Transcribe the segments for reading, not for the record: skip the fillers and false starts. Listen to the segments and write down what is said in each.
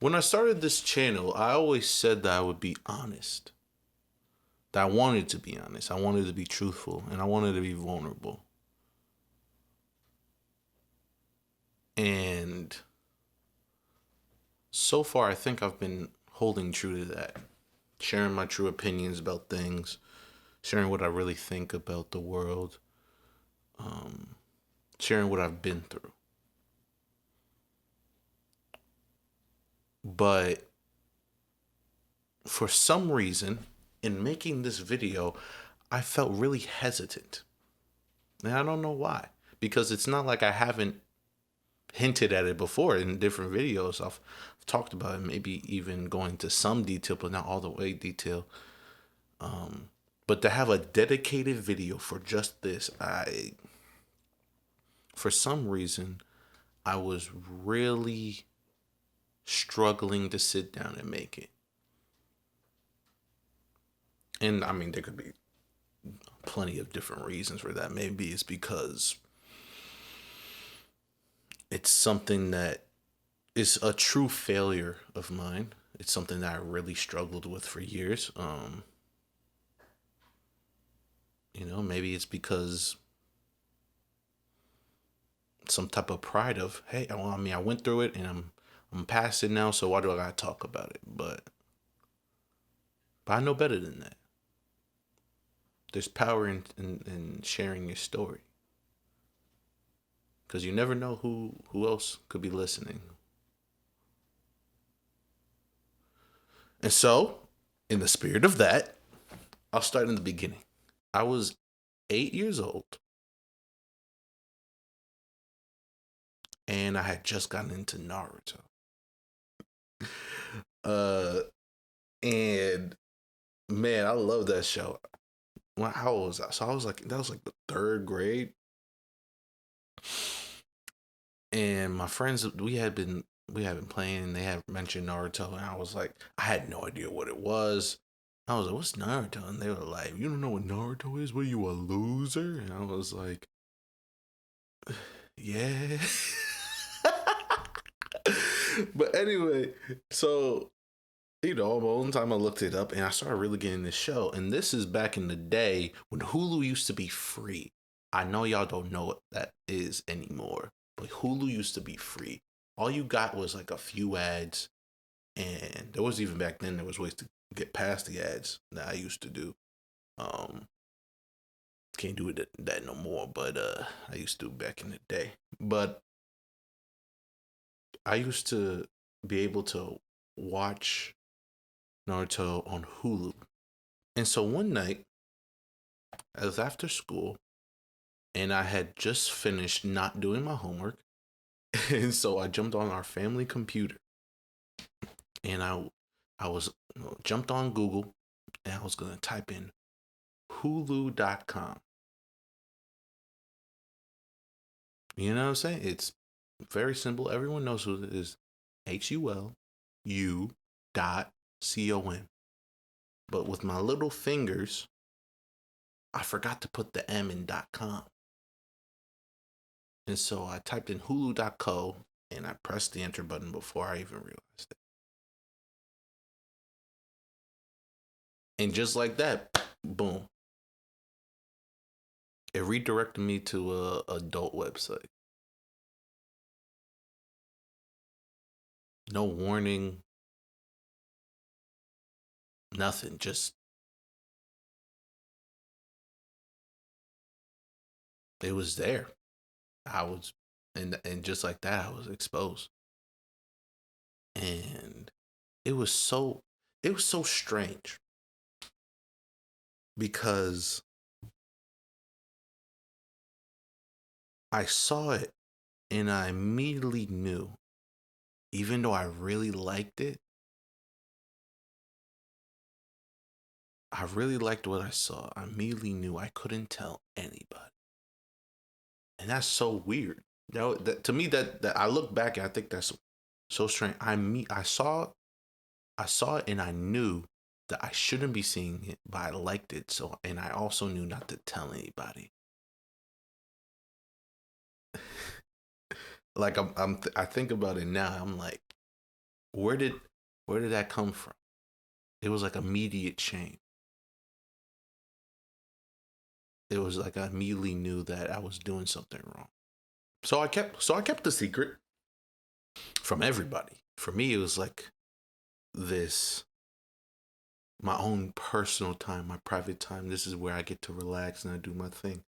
When I started this channel, I always said that I would be honest. That I wanted to be honest. I wanted to be truthful, and I wanted to be vulnerable. And so far, I think I've been holding true to that. Sharing my true opinions about things, sharing what I really think about the world, sharing what I've been through. But for some reason, in making this video, I felt really hesitant. And I don't know why. Because it's not like I haven't hinted at it before in different videos. I've talked about it, maybe even going to some detail, but not all the way detail. But to have a dedicated video for just this, for some reason, I was really struggling to sit down and make it. And I mean, there could be plenty of different reasons for that. Maybe it's because it's something that is a true failure of mine. It's something that I really struggled with for years. Maybe it's because some type of pride of, hey, well, I mean, I went through it and I'm past it now, so why do I gotta talk about it? But I know better than that. There's power in sharing your story, because you never know who else could be listening. And so, in the spirit of that, I'll start in the beginning. I was 8 years old, and I had just gotten into Naruto. Uh, and man, I love that show. How old was I? So that was like the third grade. And my friends, we had been playing, and they had mentioned Naruto, and I was like, I had no idea what it was. I was like, "What's Naruto?" And they were like, "You don't know what Naruto is? What, you a loser?" And I was like, "Yeah." But anyway, so on my own time, I looked it up and I started really getting this show. And this is back in the day when Hulu used to be free. I know y'all don't know what that is anymore, but Hulu used to be free. All you got was like a few ads, and there was, even back then, there was ways to get past the ads that I used to do. Um, can't do that no more, but I used to back in the day. But I used to be able to watch Naruto on Hulu. And so one night, I was after school, and I had just finished not doing my homework. And so I jumped on our family computer, and I was jumped on Google, and I was going to type in hulu.com. You know what I'm saying? It's very simple. Everyone knows who it is. HULU.com. But with my little fingers, I forgot to put the M in .com. And so I typed in hulu.co, and I pressed the enter button before I even realized it. And just like that, boom, it redirected me to a adult website. No warning, nothing. Just, it was there. I was, and just like that, I was exposed. And it was so it was so strange, because I saw it and I immediately knew, even though I really liked it, I really liked what I saw. I immediately knew I couldn't tell anybody. And that's so weird. To me, that I look back and I think that's so strange. I saw it and I knew that I shouldn't be seeing it, but I liked it. So, and I also knew not to tell anybody. Like I think about it now. I'm like, Where did that come from? It was like immediate change. It was like I immediately knew that I was doing something wrong. So I kept the secret from everybody. For me, it was like this, my own personal time, my private time. This is where I get to relax and I do my thing.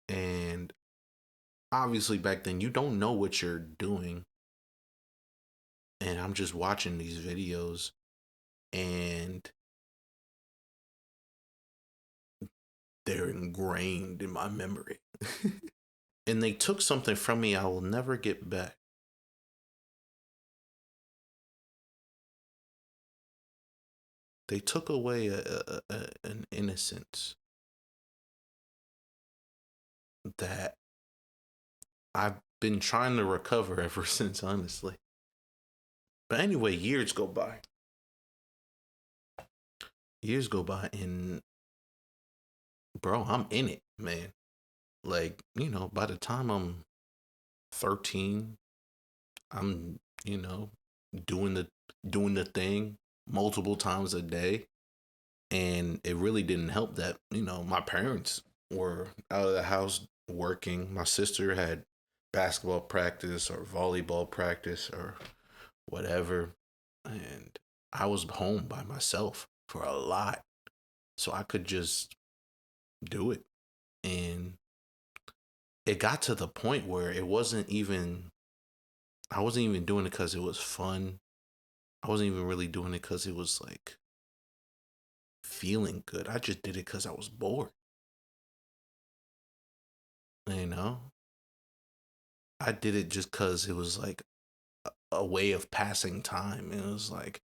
And obviously back then you don't know what you're doing. And I'm just watching these videos and they're ingrained in my memory. And they took something from me I will never get back. They took away an innocence that I've been trying to recover ever since, honestly. But anyway, years go by. Years go by, and bro, I'm in it, man. Like, by the time I'm 13, I'm, doing the thing multiple times a day. And it really didn't help that, my parents were out of the house working. My sister had basketball practice or volleyball practice or whatever. And I was home by myself for a lot. So I could just do it. And it got to the point where I wasn't even doing it because it was fun. I wasn't even really doing it because it was like feeling good. I just did it because I was bored. You know, I did it just because it was like a way of passing time. It was like,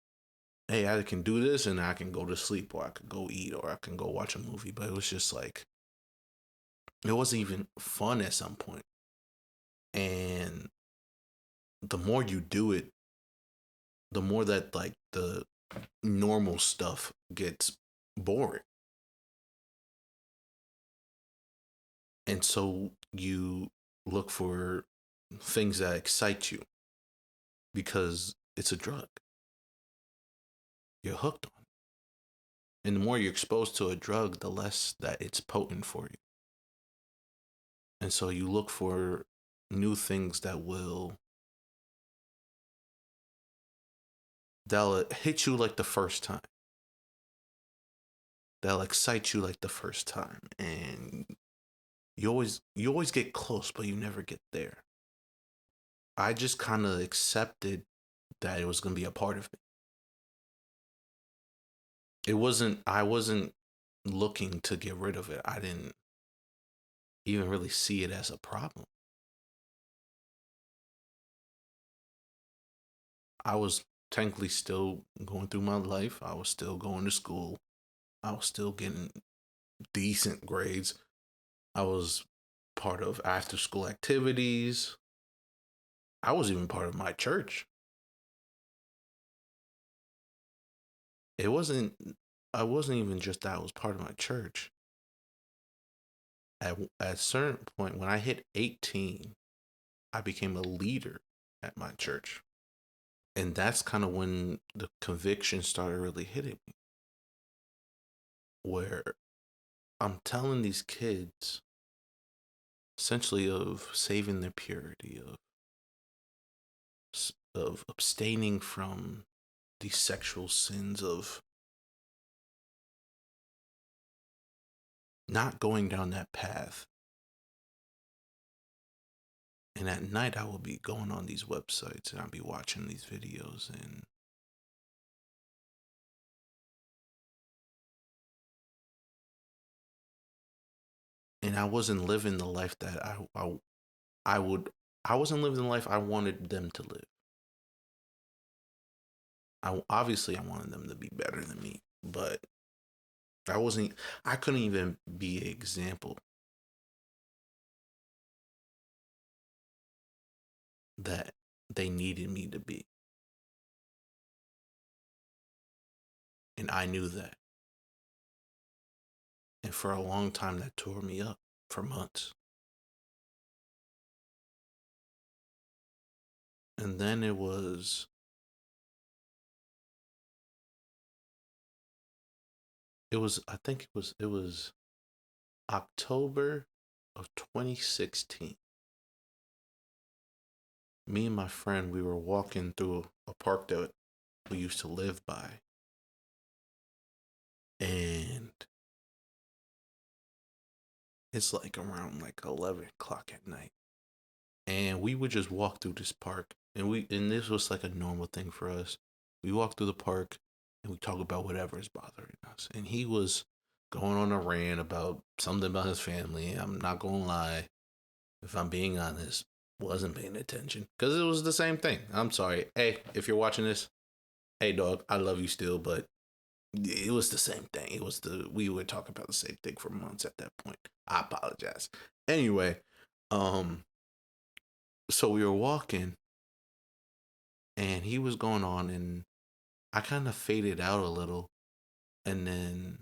hey, I can do this and I can go to sleep or I could go eat or I can go watch a movie. But it was just like, it wasn't even fun at some point. And the more you do it, the more that like the normal stuff gets boring. And so you look for things that excite you because it's a drug. You're hooked on it. And the more you're exposed to a drug, the less that it's potent for you. And so you look for new things that'll hit you like the first time. That'll excite you like the first time. And you always get close, but you never get there. I just kind of accepted that it was going to be a part of me. I wasn't looking to get rid of it. I didn't even really see it as a problem. I was technically still going through my life. I was still going to school. I was still getting decent grades. I was part of after school activities. I was even part of my church. It wasn't I wasn't even just that I was part of my church. At a certain point when I hit 18, I became a leader at my church. And that's kind of when the conviction started really hitting me, where I'm telling these kids essentially of saving their purity, of abstaining from these sexual sins, of not going down that path. And at night, I will be going on these websites and I'll be watching these videos, and I wasn't living the life that I would. I wasn't living the life I wanted them to live. I wanted them to be better than me, but I wasn't. I couldn't even be an example that they needed me to be, and I knew that. And for a long time, that tore me up for months. And then it was I think it was October of 2016. Me and my friend, we were walking through a park that we used to live by. And it's like around like 11 o'clock at night. And we would just walk through this park. And this was like a normal thing for us. We walk through the park and we talk about whatever is bothering us. And he was going on a rant about something about his family. I'm not gonna lie, if I'm being honest, wasn't paying attention because it was the same thing. I'm sorry. Hey, if you're watching this, hey dog, I love you still, but it was the same thing. We were talking about the same thing for months at that point. I apologize. Anyway, um, so we were walking and he was going on and I kind of faded out a little and then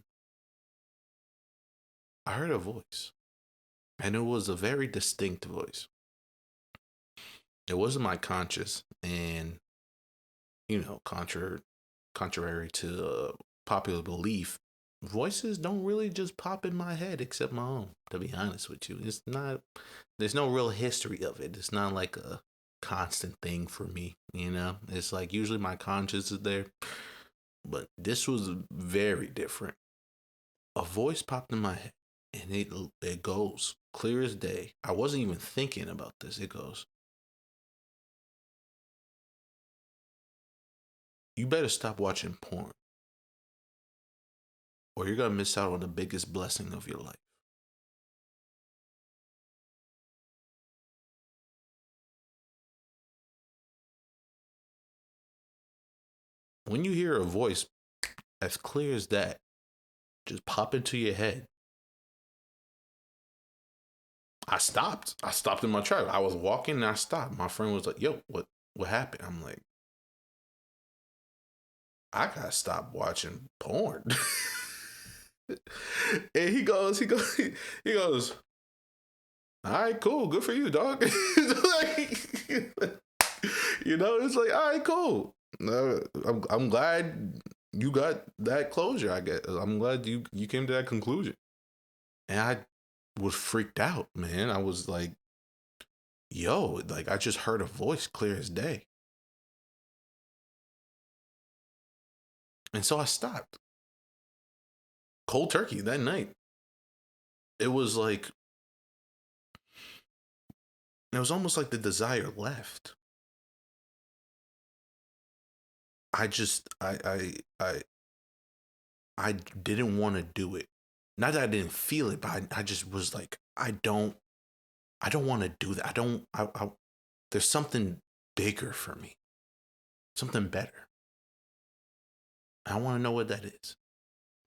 I heard a voice and it was a very distinct voice. It wasn't my conscious and contrary to popular belief, voices don't really just pop in my head except my own, to be honest with you. There's no real history of it. It's not like a constant thing for me, It's like usually my conscience is there, but this was very different. A voice popped in my head and it goes clear as day. I wasn't even thinking about this. It goes, "You better stop watching porn or you're going to miss out on the biggest blessing of your life." When you hear a voice as clear as that just pop into your head, I stopped. I stopped in my track. I was walking and I stopped. My friend was like, "Yo, what happened?" I'm like, "I gotta stop watching porn." And he goes, "All right, cool, good for you, dog." It's like, all right, cool. I'm glad you got that closure. I guess I'm glad you came to that conclusion. And I was freaked out, man. I was like, "Yo, like I just heard a voice clear as day." And so I stopped. Cold turkey that night. It was like it was almost like the desire left. I just I didn't want to do it. Not that I didn't feel it, but I just was like, I don't want to do that. There's something bigger for me. Something better. I want to know what that is.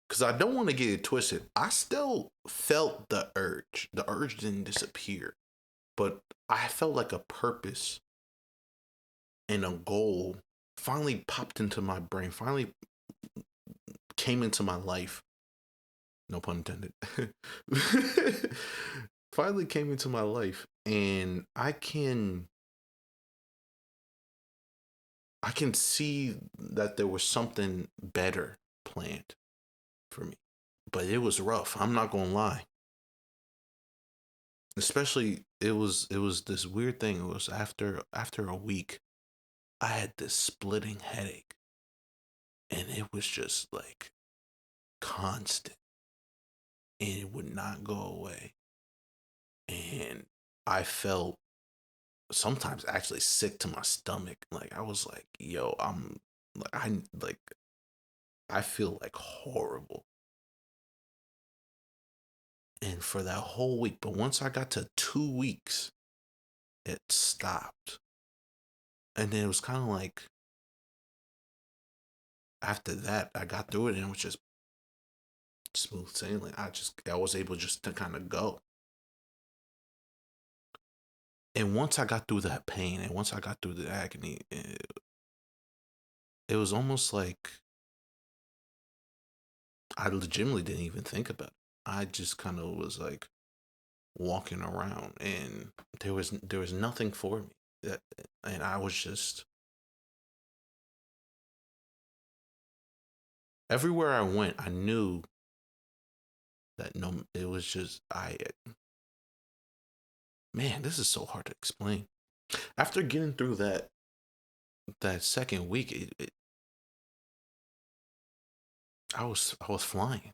Because I don't want to get it twisted. I still felt the urge. The urge didn't disappear. But I felt like a purpose and a goal finally popped into my brain, finally came into my life. No pun intended. Finally came into my life. And I can see that there was something better planned for me. But it was rough. I'm not gonna lie. Especially it was this weird thing. It was after a week, I had this splitting headache. And it was just like constant. And it would not go away. And I felt sometimes actually sick to my stomach. Like I was like, yo, like I feel like horrible. And for that whole week, but once I got to 2 weeks, it stopped. And then it was kind of like after that, I got through it and it was just smooth sailing. I was able just to kind of go. And once I got through that pain and once I got through the agony, it was almost like I legitimately didn't even think about it. I just kind of was like walking around and there was nothing for me. And I was just everywhere I went, I knew that no, it was just man, this is so hard to explain. After getting through that second week, I was flying,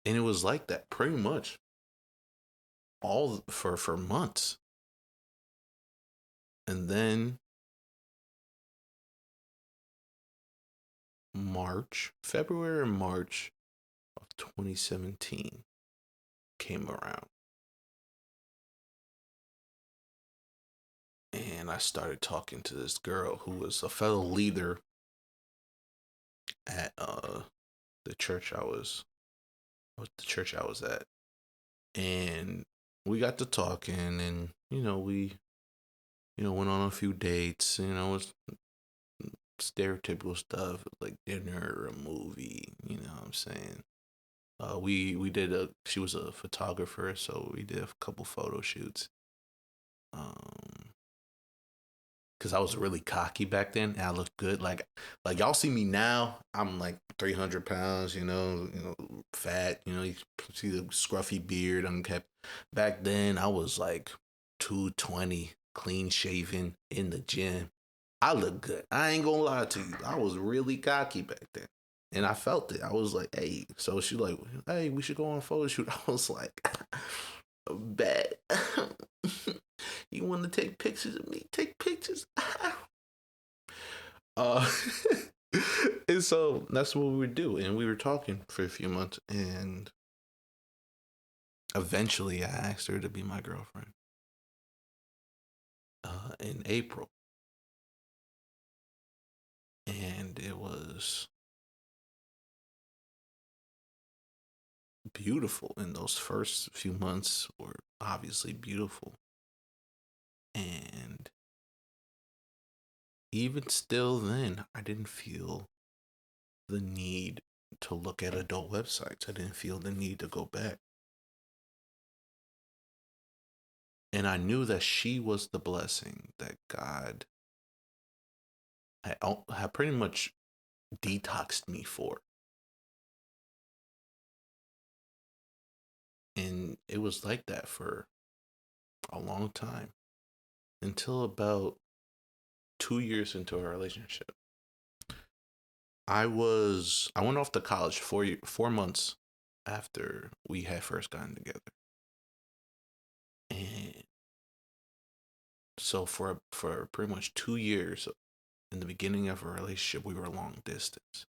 and it was like that pretty much all for months, and then February and March of 2017 came around, and I started talking to this girl who was a fellow leader at the church the church I was at, and we got to talking, and we went on a few dates. It was stereotypical stuff like dinner, a movie. You know what I'm saying? We did she was a photographer, so we did a couple photo shoots. Cause I was really cocky back then, and I looked good. Like y'all see me now, I'm like 300 pounds, fat. You see the scruffy beard unkept. Back then, I was like 220, clean shaven, in the gym. I look good. I ain't gonna lie to you. I was really cocky back then, and I felt it. I was like, hey. So she like, hey, we should go on a photo shoot. I was like, bet. You want to take pictures of me? Take pictures. uh, and so that's what we would do. And we were talking for a few months. And eventually I asked her to be my girlfriend in April. And it was beautiful. In those first few months were obviously beautiful. And even still then, I didn't feel the need to look at adult websites. I didn't feel the need to go back. And I knew that she was the blessing that God had pretty much detoxed me for. And it was like that for a long time until about 2 years into our relationship. I went off to college 4 months after we had first gotten together. And so for pretty much 2 years in the beginning of our relationship, we were long distance.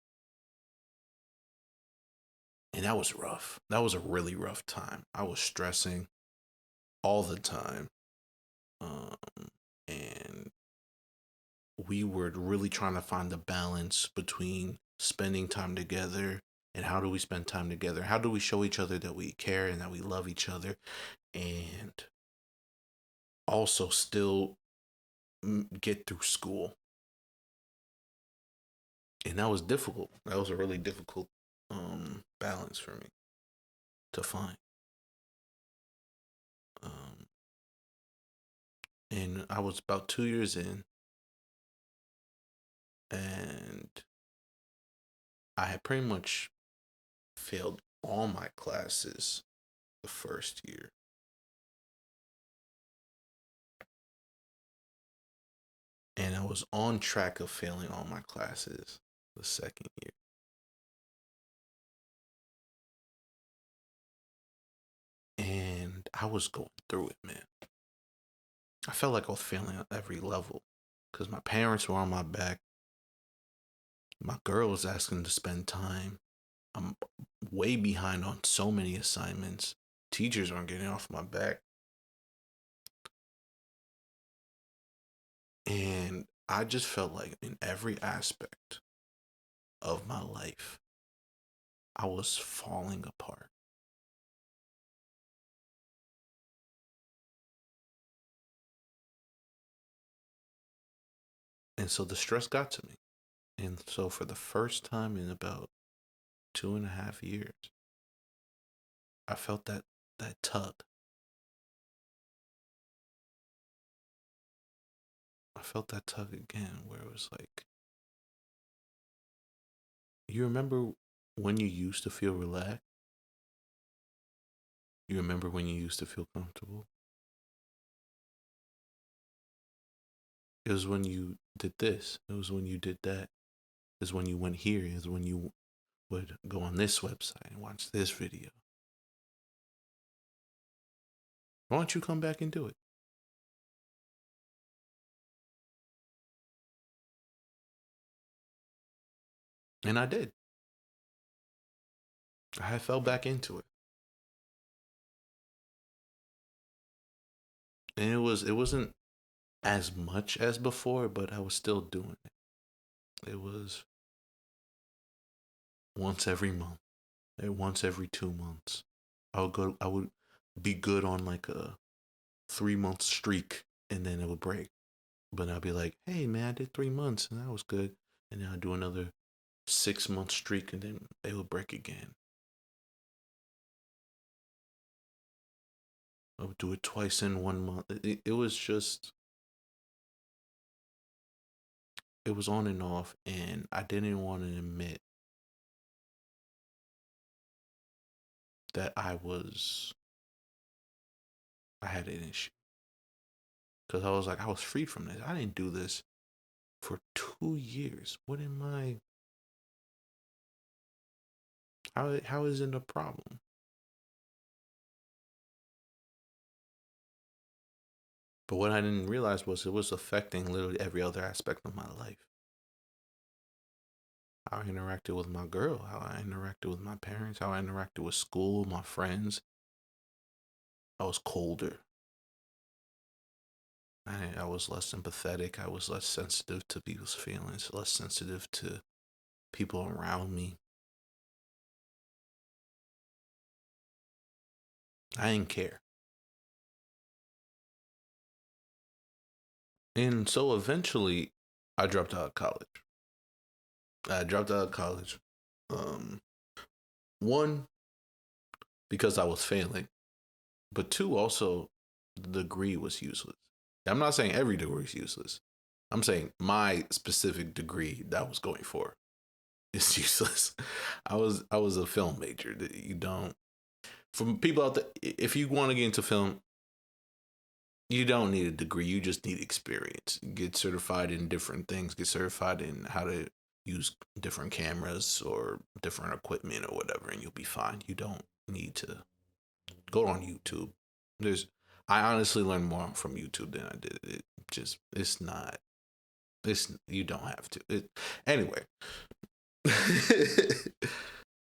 And that was rough. That was a really rough time. I was stressing all the time. And we were really trying to find the balance between spending time together and how do we spend time together? How do we show each other that we care and that we love each other? And also still get through school. And that was difficult. That was a really difficult balance for me to find. And I was about 2 years in, and I had pretty much failed all my classes the first year. And I was on track of failing all my classes the second year. And I was going through it, man. I felt like I was failing at every level because my parents were on my back. My girl was asking to spend time. I'm way behind on so many assignments. Teachers aren't getting off my back. And I just felt like in every aspect of my life, I was falling apart. And so the stress got to me. And so for the first time in about 2.5 years, I felt that tug. I felt that tug again where it was like, you remember when you used to feel relaxed? You remember when you used to feel comfortable? It was when you did this. It was when you did that. It was when you went here. It was when you would go on this website and watch this video. Why don't you come back and do it? And I did. I fell back into it. And it wasn't as much as before, but I was still doing it. It was once every month, once every 2 months. I would be good on like a 3 month streak, and then it would break. But I'd be like, hey man, I did 3 months and that was good. And then I'd do another 6 month streak, and then it would break again. I would do it twice in 1 month. It was just, it was on and off, and I didn't want to admit that I had an issue. Because I was like, I was freed from this. I didn't do this for 2 years. What am I? How is it a problem? But what I didn't realize was it was affecting literally every other aspect of my life. How I interacted with my girl, how I interacted with my parents, how I interacted with school, my friends. I was colder. I was less sympathetic. I was less sensitive to people's feelings, less sensitive to people around me. I didn't care. And so eventually, I dropped out of college. I dropped out of college. Um, One, because I was failing, but two, also, the degree was useless. I'm not saying every degree is useless. I'm saying my specific degree that I was going for is useless. I was a film major. You don't, from people out there, if you want to get into film, you don't need a degree. You just need experience. Get certified in different things. Get certified in how to use different cameras or different equipment or whatever, and you'll be fine. You don't need to go on YouTube. There's, I honestly learned more from YouTube than I did. It just, it's not. It's, you don't have to. Anyway.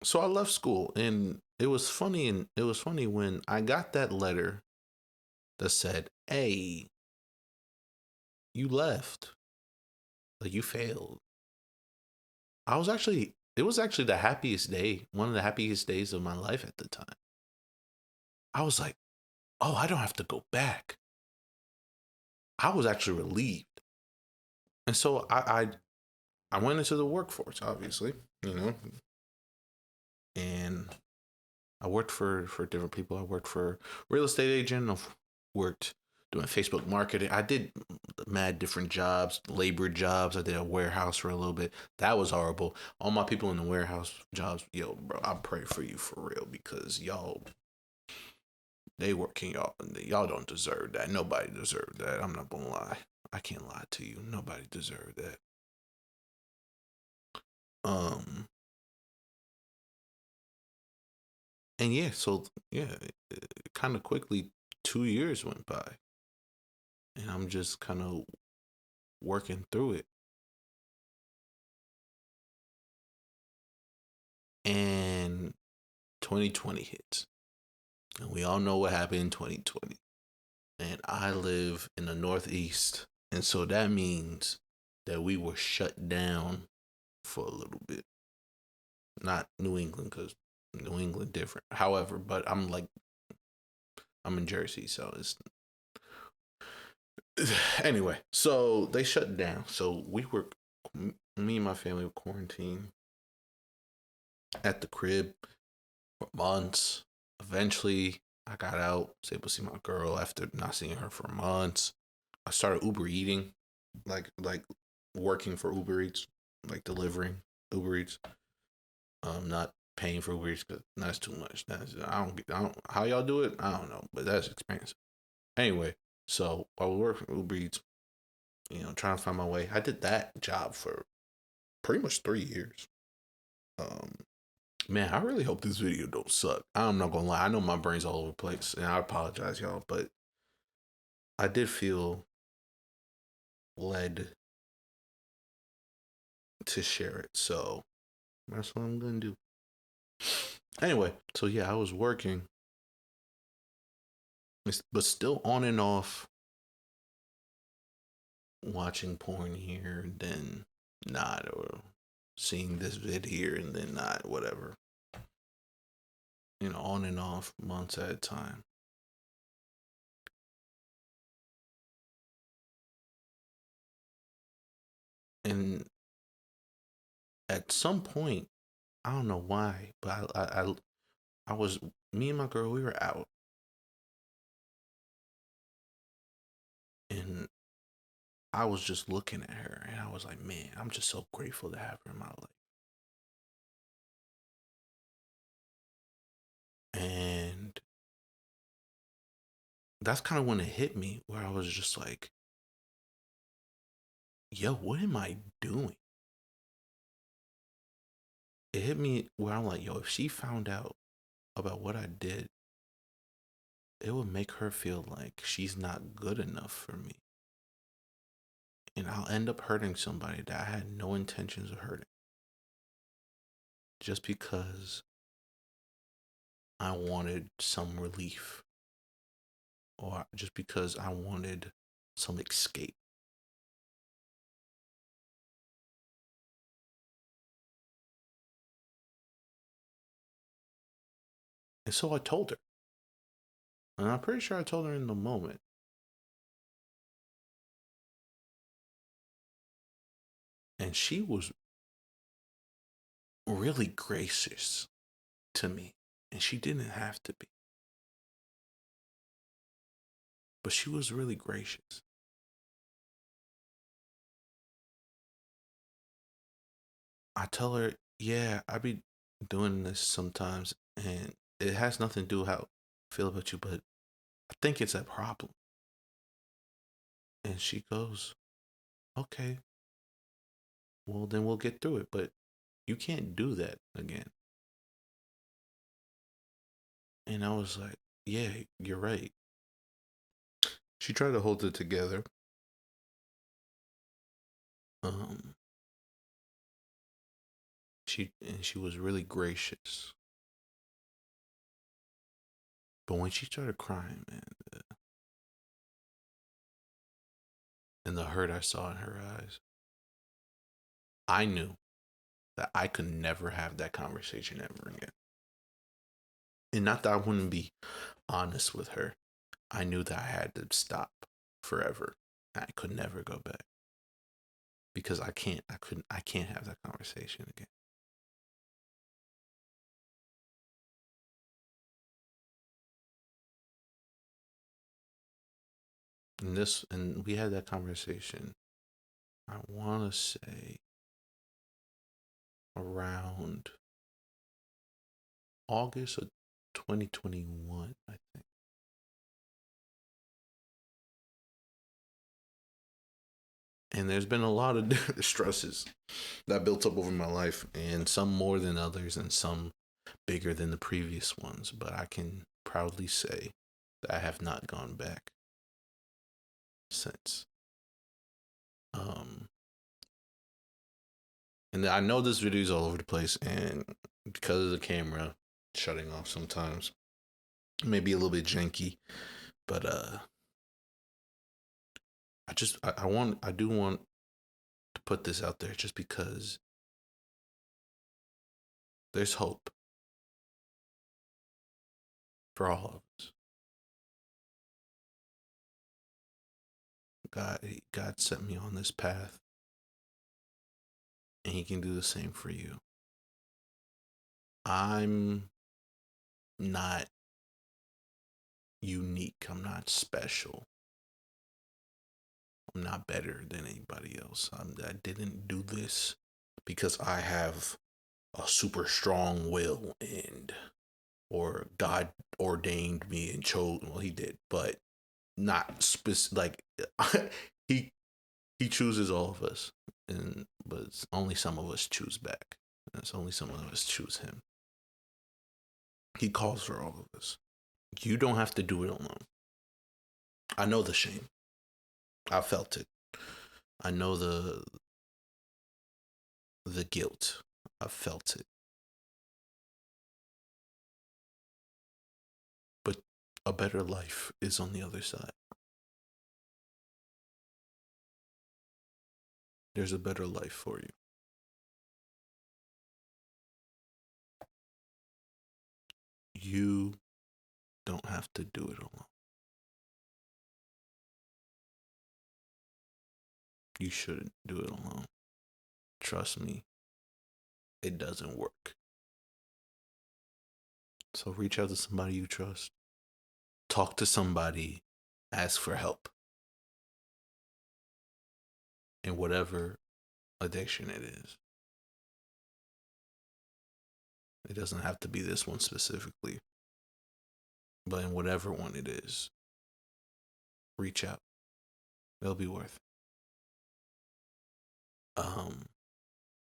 So I left school, and it was funny. And it was funny when I got that letter that said, "Hey, you left. Like you failed." It was actually the happiest day, one of the happiest days of my life at the time. I was like, "Oh, I don't have to go back." I was actually relieved, and so I went into the workforce, obviously, you know, and I worked for different people. I worked for real estate agent. I've worked doing Facebook marketing. I did mad different jobs, labor jobs. I did a warehouse for a little bit. That was horrible. All my people in the warehouse jobs, yo, bro, I pray for you for real, because y'all, they working, y'all don't deserve that. Nobody deserved that. I'm not gonna lie. I can't lie to you. Nobody deserved that. Um, and yeah, so yeah, kind of quickly 2 years went by, and I'm just kind of working through it. And 2020 hits. And we all know what happened in 2020. And I live in the Northeast. And so that means that we were shut down for a little bit. Not New England, because New England different. However, but I'm in Jersey, so it's anyway. So they shut down. So me and my family were quarantined at the crib for months. Eventually, I got out, was able to see my girl after not seeing her for months. I started Uber eating, like working for Uber Eats, like delivering Uber Eats. Not paying for Uber Eats because that's too much. I don't how y'all do it. I don't know, but that's expensive. Anyway, so while we work for Uber Eats, trying to find my way, I did that job for pretty much 3 years. Man, I really hope this video don't suck. I'm not gonna lie. I know my brain's all over the place, and I apologize, y'all, but I did feel led to share it, so that's what I'm gonna do. Anyway, so yeah, I was working, but still on and off, watching porn here and then not, or seeing this vid here and then not, whatever. On and off, months at a time. And at some point, I don't know why, but I was, me and my girl, we were out, and I was just looking at her, and I was like, man, I'm just so grateful to have her in my life. And that's kind of when it hit me, where I was just like, yo, what am I doing? It hit me where I'm like, yo, if she found out about what I did, it would make her feel like she's not good enough for me. And I'll end up hurting somebody that I had no intentions of hurting. Just because I wanted some relief. Or just because I wanted some escape. And so I told her. And I'm pretty sure I told her in the moment. And she was really gracious to me. And she didn't have to be. But she was really gracious. I tell her, yeah, I be doing this sometimes. And it has nothing to do with how I feel about you. But I think it's a problem. And she goes, okay, well, then we'll get through it. But you can't do that again. And I was like, yeah, you're right. She tried to hold it together. Um, she was really gracious. But when she started crying, man, and the hurt I saw in her eyes, I knew that I could never have that conversation ever again. And not that I wouldn't be honest with her. I knew that I had to stop forever. I could never go back. Because I can't have that conversation again. And we had that conversation, I want to say around August of 2021, I think. And there's been a lot of stresses that built up over my life, and some more than others, and some bigger than the previous ones. But I can proudly say that I have not gone back since. And I know this video is all over the place, and because of the camera shutting off sometimes, it may be a little bit janky, but I do want to put this out there just because there's hope for all of us. God set me on this path, and He can do the same for you. I'm not unique. I'm not special. I'm not better than anybody else. I didn't do this because I have a super strong will or God ordained me and chose. Well, he did, but not specific. Like he chooses all of us, but only some of us choose back. It's only some of us choose him. He calls for all of us. You don't have to do it alone. I know the shame. I felt it. I know the guilt. I felt it. But a better life is on the other side. There's a better life for you. You don't have to do it alone. You shouldn't do it alone. Trust me, it doesn't work. So reach out to somebody you trust. Talk to somebody. Ask for help. In whatever addiction it is. It doesn't have to be this one specifically. But in whatever one it is, reach out. It'll be worth it.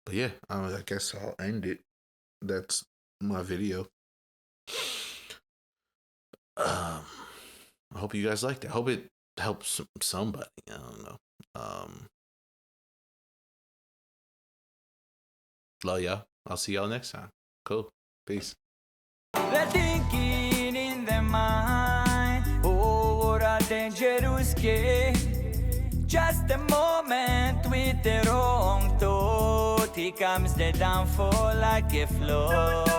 But yeah, I guess I'll end it. That's my video. I hope you guys liked it. I hope it helps somebody. I don't know. Love y'all. I'll see y'all next time. Cool. Peace. The thinking in the mind, oh, what a dangerous game. Just a moment with the wrong thought, here comes the downfall like a flood.